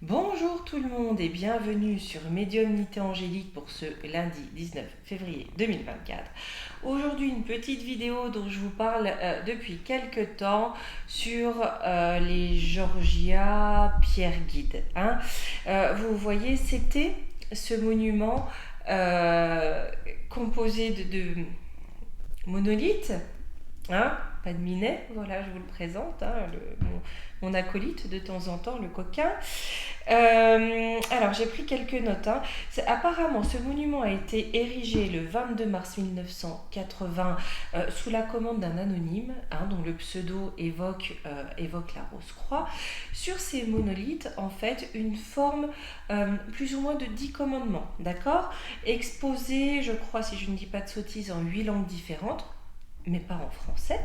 Bonjour tout le monde et bienvenue sur Médiumnité Angélique pour ce lundi 19 février 2024. Aujourd'hui une petite vidéo dont je vous parle depuis quelques temps sur les Georgia Pierre Guide. Vous voyez, c'était ce monument composé de monolithes. Pas de minet, voilà, je vous le présente, mon acolyte de temps en temps, le coquin. Alors, j'ai pris quelques notes. Apparemment, ce monument a été érigé le 22 mars 1980 sous la commande d'un anonyme, dont le pseudo évoque la Rose-Croix. Sur ces monolithes, en fait, une forme plus ou moins de 10 commandements, d'accord, exposés, je crois, si je ne dis pas de sottises, en 8 langues différentes, mais pas en français,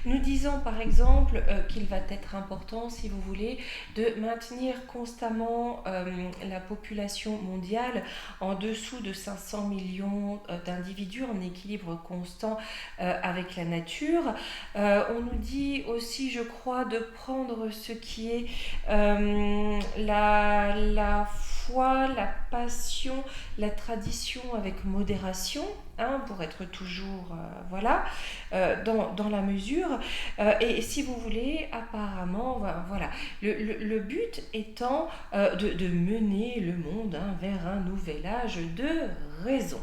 nous disons par exemple qu'il va être important, si vous voulez, de maintenir constamment la population mondiale en dessous de 500 millions d'individus en équilibre constant avec la nature. On nous dit aussi, je crois, de prendre ce qui est la foi, la passion, la tradition avec modération, pour être toujours dans la mesure. Et si vous voulez, apparemment, voilà, le but étant de mener le monde vers un nouvel âge de raison.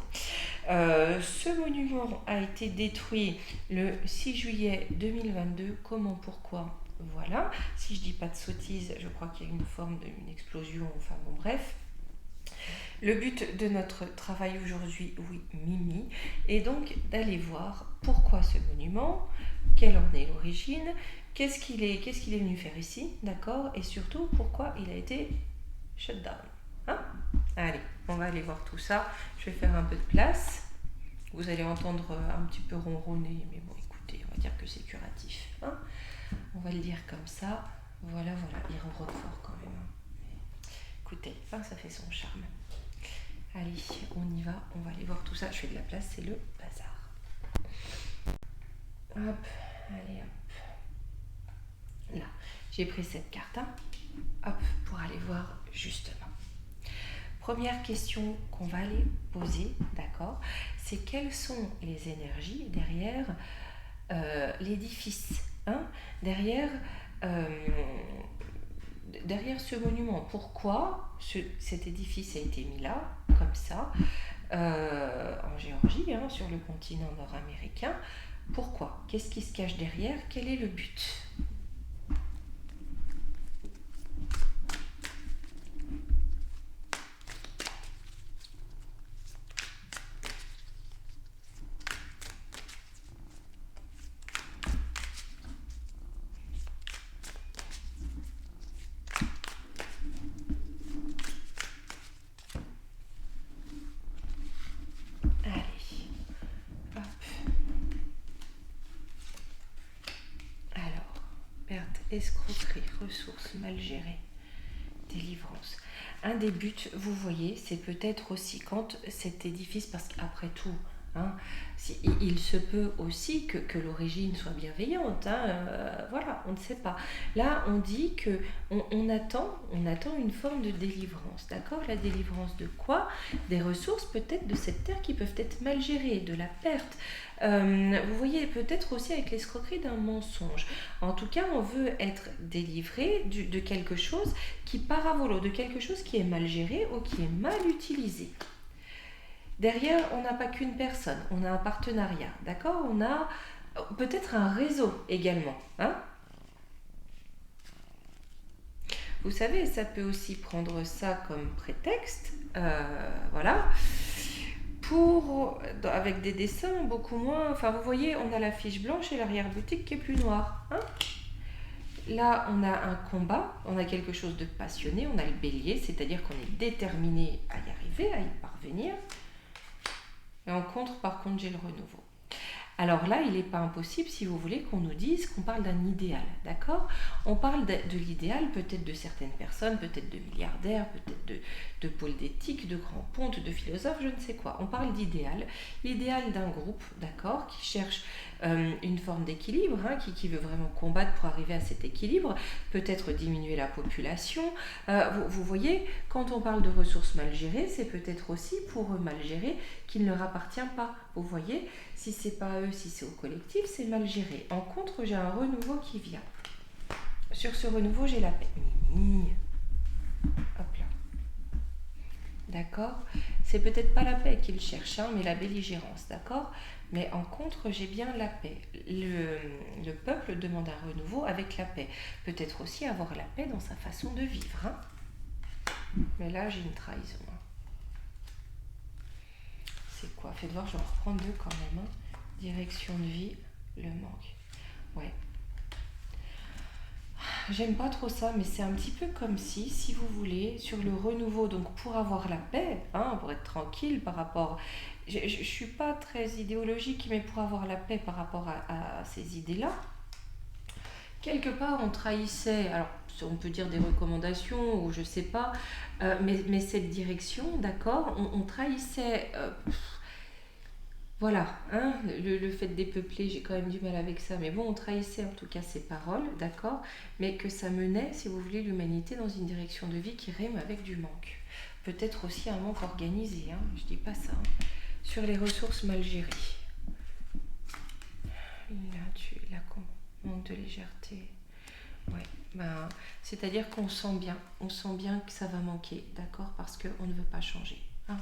Ce monument a été détruit le 6 juillet 2022. Comment, pourquoi? Voilà, si je dis pas de sottises, je crois qu'il y a une forme d'une explosion, enfin bon, bref. Le but de notre travail aujourd'hui, oui, Mimi, est donc d'aller voir pourquoi ce monument, quelle en est l'origine, qu'est-ce qu'il est venu faire ici, d'accord, et surtout pourquoi il a été shut down. Allez, on va aller voir tout ça. Je vais faire un peu de place. Vous allez entendre un petit peu ronronner, mais bon, écoutez, on va dire que c'est curatif. On va le dire comme ça. Voilà, il ronronne fort quand même. Écoutez, ça fait son charme. Allez, on y va, on va aller voir tout ça. Je fais de la place, c'est le bazar. Hop, allez hop. Là, j'ai pris cette carte, pour aller voir justement. Première question qu'on va aller poser, d'accord, c'est quelles sont les énergies derrière l'édifice, derrière ce monument. Pourquoi cet édifice a été mis là, comme ça, en Géorgie, sur le continent nord-américain? Pourquoi? Qu'est-ce qui se cache derrière? Quel est le but? Escroquerie, ressources mal gérées, délivrance. Un des buts, vous voyez, c'est peut-être aussi quand cet édifice, parce qu'après tout, il se peut aussi que l'origine soit bienveillante, voilà, on ne sait pas. Là, on dit que on attend une forme de délivrance, d'accord? La délivrance de quoi? Des ressources peut-être de cette terre qui peuvent être mal gérées, de la perte. Vous voyez, peut-être aussi avec l'escroquerie d'un mensonge. En tout cas, on veut être délivré de quelque chose qui part à volo, de quelque chose qui est mal géré ou qui est mal utilisé. Derrière, on n'a pas qu'une personne, on a un partenariat, d'accord? On a peut-être un réseau également. Vous savez, ça peut aussi prendre ça comme prétexte, avec des dessins beaucoup moins... Enfin, vous voyez, on a la fiche blanche et l'arrière-boutique qui est plus noire. Là, on a un combat, on a quelque chose de passionné, on a le bélier, c'est-à-dire qu'on est déterminé à y arriver, à y parvenir. Et en contre, par contre, j'ai le renouveau. Alors là, il n'est pas impossible, si vous voulez, qu'on nous dise qu'on parle d'un idéal, d'accord? On parle de l'idéal peut-être de certaines personnes, peut-être de milliardaires, peut-être de pôles d'éthique, de grands pontes, de philosophes, je ne sais quoi. On parle d'idéal, l'idéal d'un groupe, d'accord, qui cherche une forme d'équilibre, hein, qui veut vraiment combattre pour arriver à cet équilibre, peut-être diminuer la population. Vous voyez, quand on parle de ressources mal gérées, c'est peut-être aussi pour eux mal gérés qu'il ne leur appartient pas. Vous voyez, si c'est pas à eux, si c'est au collectif, c'est mal géré. En contre, j'ai un renouveau qui vient. Sur ce renouveau, j'ai la paix. Hop là. D'accord? C'est peut-être pas la paix qu'il cherche, hein, mais la belligérance, d'accord? Mais en contre, j'ai bien la paix. Le peuple demande un renouveau avec la paix. Peut-être aussi avoir la paix dans sa façon de vivre, hein. Mais là, j'ai une trahison, hein. C'est quoi? Faites voir, je vais en reprendre deux quand même, hein. Direction de vie, le manque. Ouais. J'aime pas trop ça, mais c'est un petit peu comme si vous voulez, sur le renouveau, donc pour avoir la paix, hein, pour être tranquille par rapport... Je suis pas très idéologique, mais pour avoir la paix par rapport à ces idées-là, quelque part on trahissait, alors on peut dire des recommandations ou je sais pas, mais cette direction, d'accord, on trahissait... voilà, hein, le fait de dépeupler, j'ai quand même du mal avec ça, mais bon, on trahissait en tout cas ces paroles, d'accord, mais que ça menait, si vous voulez, l'humanité dans une direction de vie qui rime avec du manque. Peut-être aussi un manque organisé, hein, je dis pas ça, hein. Sur les ressources mal gérées. Là, manque de légèreté. Ouais, ben, c'est-à-dire qu'on sent bien que ça va manquer, d'accord, parce qu'on ne veut pas changer, hein.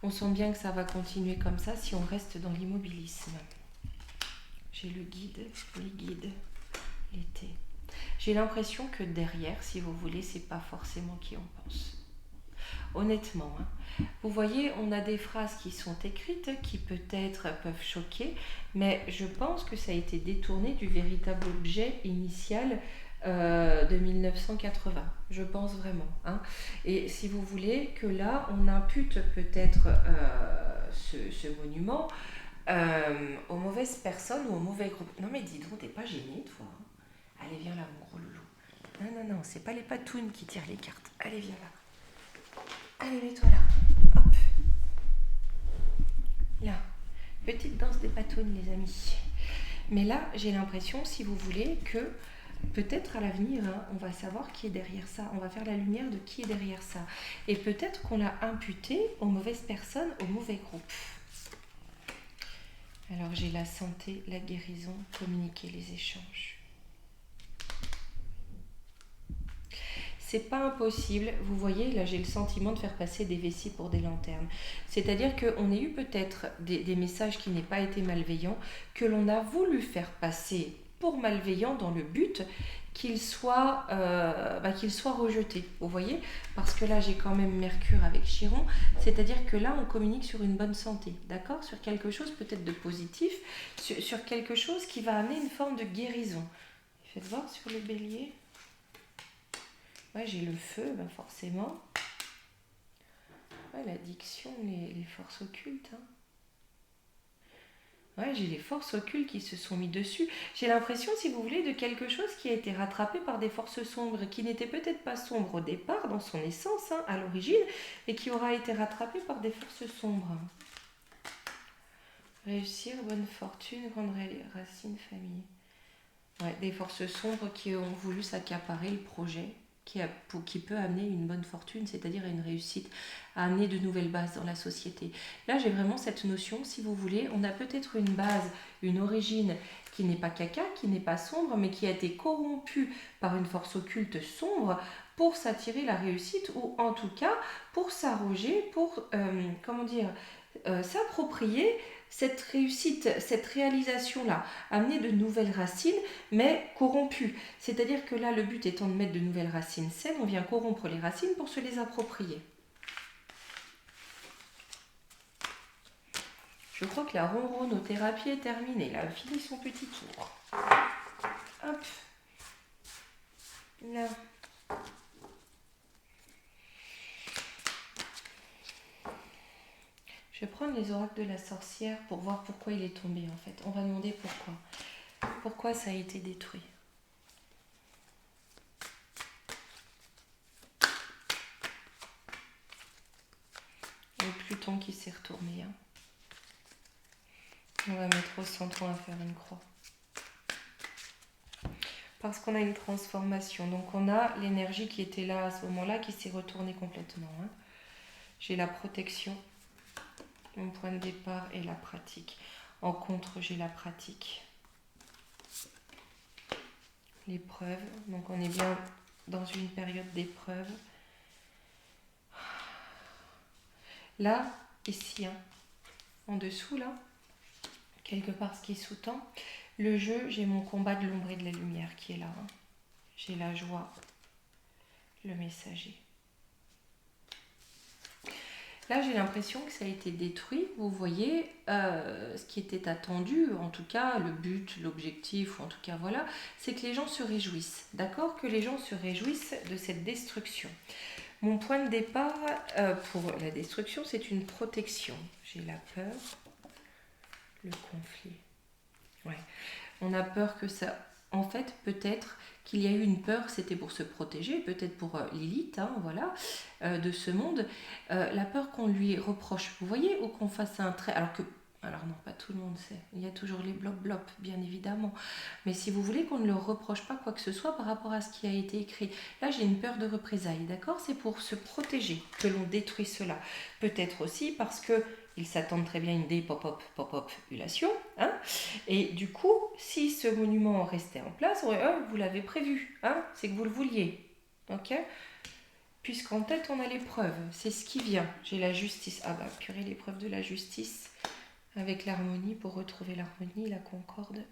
On sent bien que ça va continuer comme ça si on reste dans l'immobilisme. J'ai le guide, les guides, l'été. J'ai l'impression que derrière, si vous voulez, c'est pas forcément qui on pense. Honnêtement, hein. Vous voyez, on a des phrases qui sont écrites, qui peut-être peuvent choquer, mais je pense que ça a été détourné du véritable objet initial de 1980. Je pense vraiment, hein. Et si vous voulez que là, on impute peut-être ce monument aux mauvaises personnes ou aux mauvais groupes. Non mais dis donc, t'es pas gêné toi, hein. Allez, viens là, mon gros loulou. Non, c'est pas les patounes qui tirent les cartes. Allez, viens là. Allez, mets-toi là. Hop. Là. Petite danse des patounes, les amis. Mais là, j'ai l'impression, si vous voulez, que peut-être à l'avenir, hein, on va savoir qui est derrière ça. On va faire la lumière de qui est derrière ça. Et peut-être qu'on l'a imputé aux mauvaises personnes, aux mauvais groupes. Alors, j'ai la santé, la guérison, communiquer, les échanges. C'est pas impossible, vous voyez, là j'ai le sentiment de faire passer des vessies pour des lanternes. C'est-à-dire qu'on ait eu peut-être des messages qui n'aient pas été malveillants, que l'on a voulu faire passer pour malveillants dans le but qu'ils soient rejetés, vous voyez. Parce que là j'ai quand même Mercure avec Chiron, c'est-à-dire que là on communique sur une bonne santé, d'accord, sur quelque chose peut-être de positif, sur quelque chose qui va amener une forme de guérison. Faites voir sur le bélier. Ouais, j'ai le feu, ben forcément. Ouais, l'addiction, les forces occultes, hein. Ouais, j'ai les forces occultes qui se sont mis dessus. J'ai l'impression, si vous voulez, de quelque chose qui a été rattrapé par des forces sombres, qui n'était peut-être pas sombre au départ, dans son essence, hein, à l'origine, et qui aura été rattrapé par des forces sombres. Réussir, bonne fortune, grande racine, famille. Ouais, des forces sombres qui ont voulu s'accaparer le projet, qui peut amener une bonne fortune, c'est-à-dire une réussite, à amener de nouvelles bases dans la société. Là, j'ai vraiment cette notion, si vous voulez, on a peut-être une base, une origine qui n'est pas caca, qui n'est pas sombre, mais qui a été corrompue par une force occulte sombre pour s'attirer la réussite, ou en tout cas pour s'arroger, pour, s'approprier cette réussite, cette réalisation-là, amener de nouvelles racines, mais corrompues. C'est-à-dire que là, le but étant de mettre de nouvelles racines saines, on vient corrompre les racines pour se les approprier. Je crois que la ronronothérapie est terminée. Elle a fini son petit tour. Hop. Là. Je vais prendre les oracles de la sorcière pour voir pourquoi il est tombé en fait. On va demander pourquoi. Pourquoi ça a été détruit. Et Pluton qui s'est retourné. Hein. On va mettre au centre, on va faire une croix. Parce qu'on a une transformation. Donc on a l'énergie qui était là à ce moment-là qui s'est retournée complètement. Hein. J'ai la protection, mon point de départ et la pratique. En contre, j'ai la pratique. L'épreuve. Donc on est bien dans une période d'épreuve. Là, ici, hein, en dessous, là, quelque part ce qui sous-tend, le jeu, j'ai mon combat de l'ombre et de la lumière qui est là. Hein. J'ai la joie, le messager. Là, j'ai l'impression que ça a été détruit. Vous voyez, ce qui était attendu, en tout cas, le but, l'objectif, ou en tout cas, voilà, c'est que les gens se réjouissent. D'accord? Que les gens se réjouissent de cette destruction. Mon point de départ pour la destruction, c'est une protection. J'ai la peur, le conflit. Ouais. On a peur que ça... En fait, peut-être qu'il y a eu une peur, c'était pour se protéger, peut-être pour Lilith, hein, voilà, de ce monde. La peur qu'on lui reproche, vous voyez, ou qu'on fasse un trait... Alors non, pas tout le monde sait. Il y a toujours les blop-blop, bien évidemment. Mais si vous voulez qu'on ne leur reproche pas quoi que ce soit par rapport à ce qui a été écrit. Là, j'ai une peur de représailles, d'accord? C'est pour se protéger que l'on détruit cela. Peut-être aussi parce que ils s'attendent très bien à une dépopulation. Hein, et du coup, si ce monument restait en place, vous l'avez prévu. Hein, c'est que vous le vouliez. Ok? Puisqu'en tête, on a l'épreuve. C'est ce qui vient. J'ai la justice. Ah bah, purée, l'épreuve de la justice. Avec l'harmonie, pour retrouver l'harmonie, la concorde.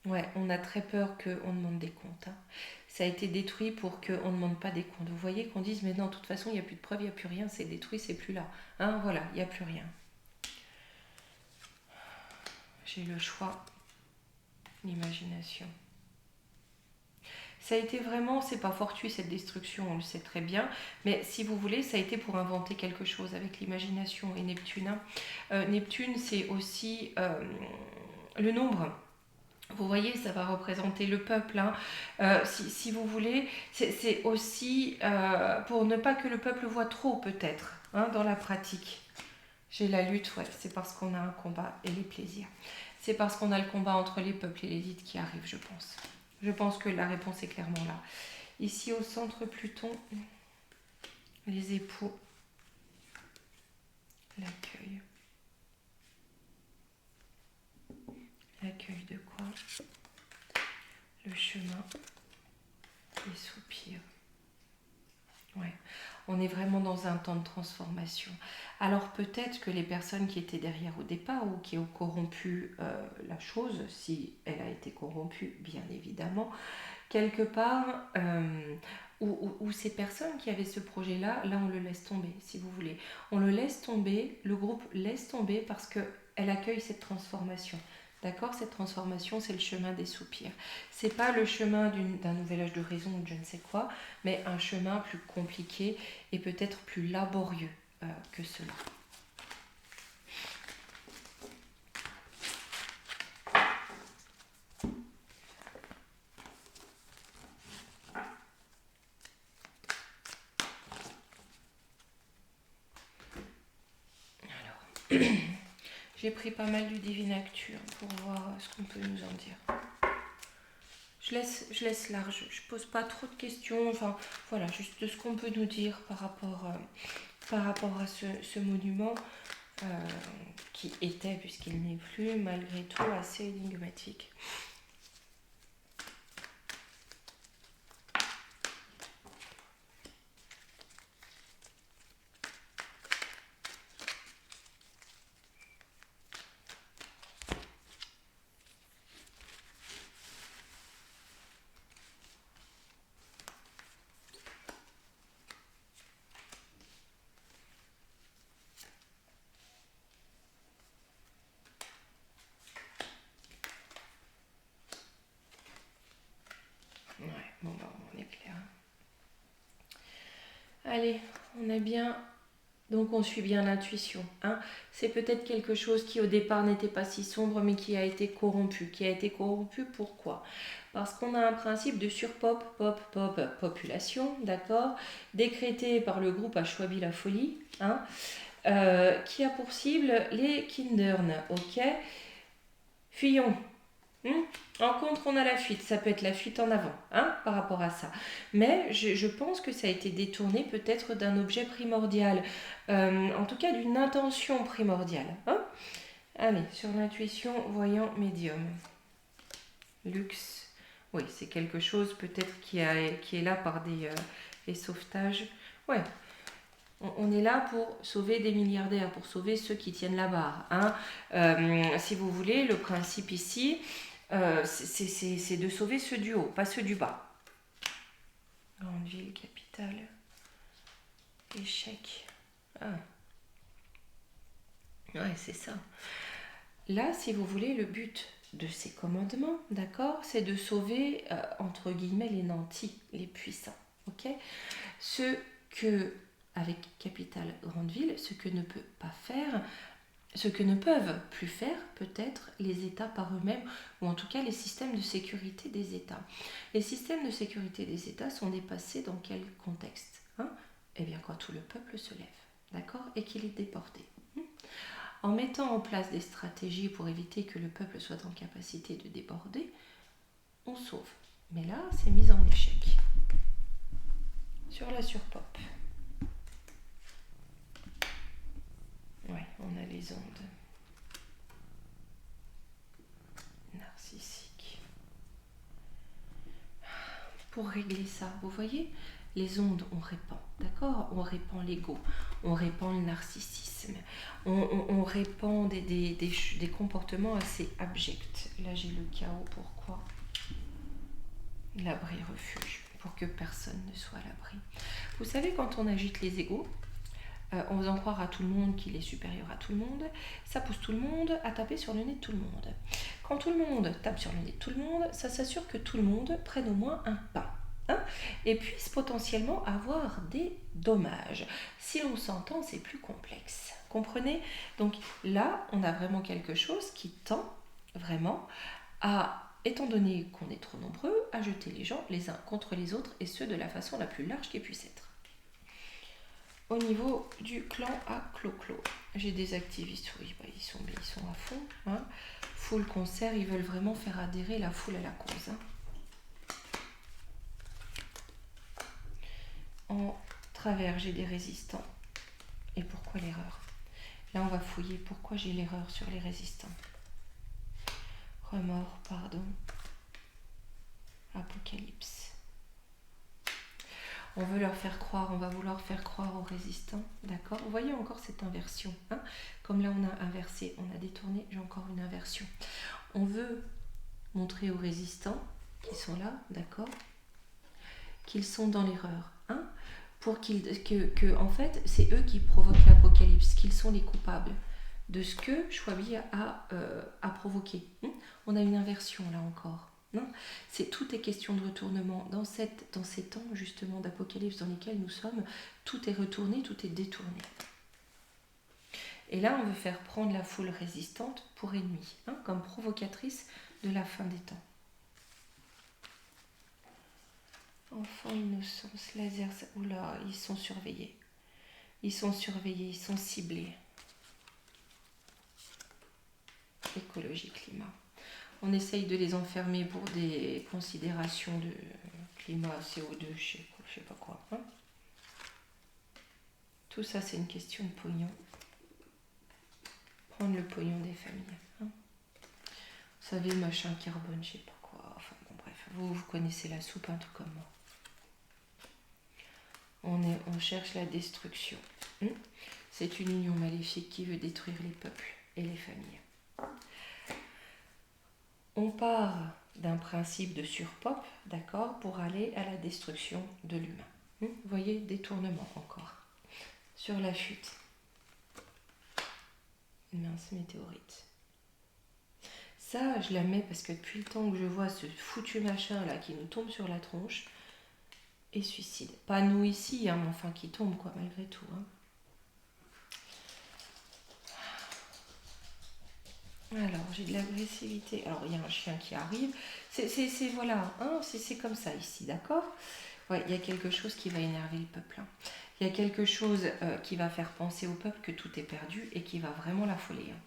Ouais, on a très peur qu'on demande des comptes. Hein. Ça a été détruit pour qu'on ne demande pas des comptes. Vous voyez qu'on dise, mais non, de toute façon, il n'y a plus de preuves, il n'y a plus rien, c'est détruit, c'est plus là. Hein, voilà, il n'y a plus rien. J'ai le choix, l'imagination. Ça a été vraiment, c'est pas fortuit cette destruction, on le sait très bien, mais si vous voulez, ça a été pour inventer quelque chose avec l'imagination et Neptune. Hein. Neptune, c'est aussi le nombre. Vous voyez, ça va représenter le peuple. Hein. Si vous voulez, c'est aussi pour ne pas que le peuple voit trop, peut-être, hein, dans la pratique. J'ai la lutte, ouais, c'est parce qu'on a un combat et les plaisirs. C'est parce qu'on a le combat entre les peuples et l'élite qui arrive, je pense. Je pense que la réponse est clairement là. Ici, au centre Pluton, les époux, l'accueil. L'accueil de quoi? Le chemin, les soupirs. Ouais, on est vraiment dans un temps de transformation. Alors peut-être que les personnes qui étaient derrière au départ ou qui ont corrompu la chose, si elle a été corrompue, bien évidemment, quelque part, ou ces personnes qui avaient ce projet-là, là on le laisse tomber, si vous voulez. On le laisse tomber, le groupe laisse tomber parce qu'elle accueille cette transformation. D'accord? Cette transformation, c'est le chemin des soupirs. C'est pas le chemin d'un nouvel âge de raison ou de je ne sais quoi, mais un chemin plus compliqué et peut-être plus laborieux que cela. Alors, j'ai pris pas mal du Divine Actu pour voir ce qu'on peut nous en dire. Je laisse large, je pose pas trop de questions, enfin voilà, juste de ce qu'on peut nous dire par rapport à ce monument qui était, puisqu'il n'est plus, malgré tout assez énigmatique. Ouais, bon bah on est clair. Allez, on a bien Donc on suit bien l'intuition. Hein. C'est peut-être quelque chose qui au départ n'était pas si sombre mais qui a été corrompu. Qui a été corrompu pourquoi? Parce qu'on a un principe de population, d'accord, décrété par le groupe à Schwabi la folie, hein, qui a pour cible les Kindern, ok. Fuyons. En contre, on a la fuite. Ça peut être la fuite en avant, hein, par rapport à ça. Mais je pense que ça a été détourné peut-être d'un objet primordial. En tout cas, d'une intention primordiale. Hein. Allez, sur l'intuition, voyant médium. Luxe. Oui, c'est quelque chose peut-être qui est là par des sauvetages. Ouais, on est là pour sauver des milliardaires, pour sauver ceux qui tiennent la barre. Hein. Si vous voulez, le principe ici, c'est de sauver ceux du haut, pas ceux du bas. Grande ville, capitale, échec. Ah. Ouais, c'est ça. Là, si vous voulez, le but de ces commandements, d'accord, c'est de sauver, entre guillemets, les nantis, les puissants. Ok. Ce que, avec capitale, grande ville, ce que ne peut pas faire, ce que ne peuvent plus faire peut-être les États par eux-mêmes, ou en tout cas les systèmes de sécurité des États. Les systèmes de sécurité des États sont dépassés dans quel contexte, hein? Eh bien quand tout le peuple se lève, d'accord, et qu'il est déporté. En mettant en place des stratégies pour éviter que le peuple soit en capacité de déborder, on sauve. Mais là, c'est mis en échec. Sur la surpop. Ouais, on a les ondes narcissiques. Pour régler ça, vous voyez, les ondes, on répand, d'accord? On répand l'ego, on répand le narcissisme, on répand des comportements assez abjects. Là, j'ai le chaos, pourquoi? L'abri refuge, pour que personne ne soit à l'abri. Vous savez, quand on agite les égos, en faisant croire à tout le monde qu'il est supérieur à tout le monde, ça pousse tout le monde à taper sur le nez de tout le monde. Quand tout le monde tape sur le nez de tout le monde, ça s'assure que tout le monde prenne au moins un pas. Hein, et puisse potentiellement avoir des dommages. Si l'on s'entend, c'est plus complexe. Comprenez? Donc là, on a vraiment quelque chose qui tend vraiment à, étant donné qu'on est trop nombreux, à jeter les gens les uns contre les autres et ce de la façon la plus large qui puisse être. Au niveau du clan à Clo-Clo, j'ai des activistes, oui, bah, ils sont à fond. Hein. Full concert, ils veulent vraiment faire adhérer la foule à la cause. Hein. En travers, j'ai des résistants. Et pourquoi l'erreur? Là, on va fouiller pourquoi j'ai l'erreur sur les résistants. Remords, pardon. Apocalypse. On veut leur faire croire, on va vouloir faire croire aux résistants, d'accord? Vous voyez encore cette inversion, hein? Comme là on a inversé, on a détourné, j'ai encore une inversion. On veut montrer aux résistants qui sont là, d'accord, qu'ils sont dans l'erreur, hein? Pour que en fait, c'est eux qui provoquent l'apocalypse, qu'ils sont les coupables de ce que Schwabi a provoqué. On a une inversion là encore. Non, tout est question de retournement. Dans ces temps justement d'apocalypse dans lesquels nous sommes, tout est retourné, tout est détourné. Et là, on veut faire prendre la foule résistante pour ennemie, hein, comme provocatrice de la fin des temps. Enfant, innocence, laser, oula, ils sont surveillés. Ils sont surveillés, ils sont ciblés. Écologie, climat. On essaye de les enfermer pour des considérations de climat, CO2, je sais pas quoi. Hein. Tout ça, c'est une question de pognon. Prendre le pognon des familles. Hein. Vous savez, machin carbone, je sais pas quoi. Enfin bon, bref, vous connaissez la soupe, un truc comme moi. On cherche la destruction. C'est une union maléfique qui veut détruire les peuples et les familles. On part d'un principe de surpop, d'accord, pour aller à la destruction de l'humain. Vous voyez, détournement encore. Sur la fuite. Une mince météorite. Ça, je la mets parce que depuis le temps que je vois ce foutu machin là qui nous tombe sur la tronche, et suicide. Pas nous ici, hein, mais enfin qui tombe quoi, malgré tout. Hein. Alors, j'ai de l'agressivité. Alors, il y a un chien qui arrive. Voilà, hein, c'est comme ça ici, d'accord? Ouais, il y a quelque chose qui va énerver le peuple, hein. Il y a quelque chose qui va faire penser au peuple que tout est perdu et qui va vraiment l'affoler, hein.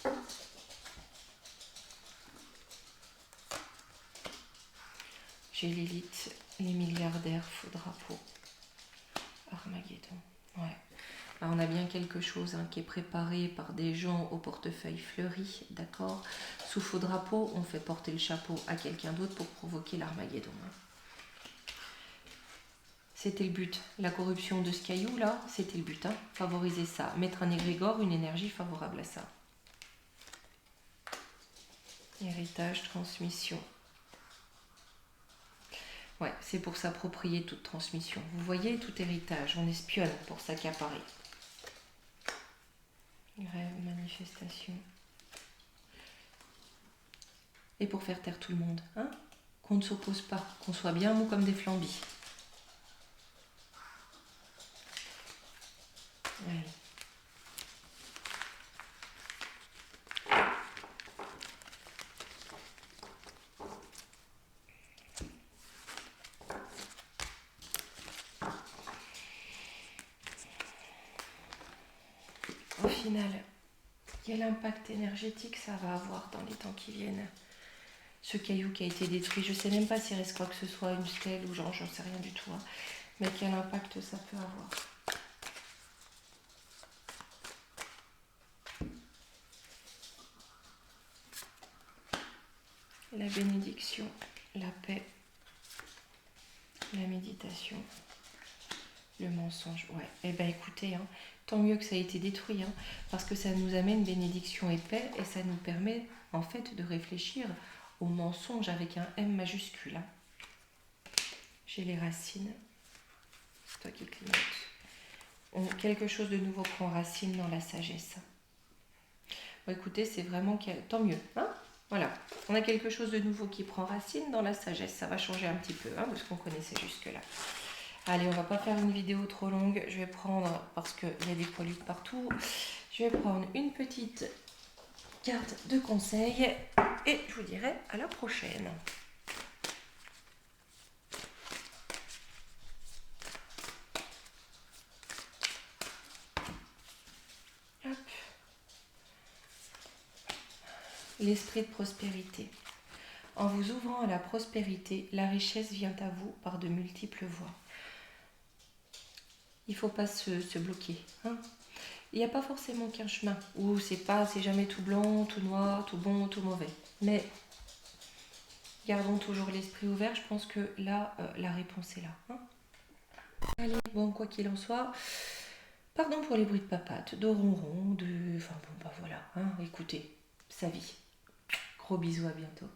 Alors, j'ai Lilith, les milliardaires, faux drapeau, Armageddon. Ouais. Alors, on a bien quelque chose, hein, qui est préparé par des gens au portefeuille fleuri, d'accord? Sous faux drapeau, on fait porter le chapeau à quelqu'un d'autre pour provoquer l'Armageddon, hein. C'était le but. La corruption de ce caillou là, c'était le but, hein. Favoriser ça. Mettre un égrégore, une énergie favorable à ça. Héritage, transmission. Ouais, c'est pour s'approprier toute transmission. Vous voyez, tout héritage, on espionne pour s'accaparer. Rêve, manifestation. Et pour faire taire tout le monde, hein? Qu'on ne s'oppose pas, qu'on soit bien mou comme des flambis. Allez. Au final, quel impact énergétique ça va avoir dans les temps qui viennent? Ce caillou qui a été détruit, je ne sais même pas s'il reste quoi que ce soit, une stèle ou genre, j'en sais rien du tout, hein. Mais quel impact ça peut avoir? La bénédiction, la paix, la méditation, le mensonge. Ouais, eh ben écoutez, hein, tant mieux que ça a été détruit, hein, parce que ça nous amène bénédiction et paix, et ça nous permet en fait de réfléchir au mensonge avec un M majuscule, hein. J'ai les racines, c'est toi qui clignote. Quelque chose de nouveau prend racine dans la sagesse. Bon, écoutez, c'est vraiment tant mieux, hein. Voilà, on a quelque chose de nouveau qui prend racine dans la sagesse. Ça va changer un petit peu, hein, de ce qu'on connaissait jusque-là. Allez, on va pas faire une vidéo trop longue. Je vais prendre, parce qu'il y a des poilus partout, je vais prendre une petite carte de conseil et je vous dirai à la prochaine. Hop. L'esprit de prospérité. En vous ouvrant à la prospérité, la richesse vient à vous par de multiples voies. Il ne faut pas se bloquer, hein. Il n'y a pas forcément qu'un chemin où c'est jamais tout blanc, tout noir, tout bon, tout mauvais. Mais gardons toujours l'esprit ouvert. Je pense que là, la réponse est là, hein. Allez, bon, quoi qu'il en soit, pardon pour les bruits de papates, de ronron, enfin bon, bah voilà, hein, écoutez, sa vie. Gros bisous, à bientôt.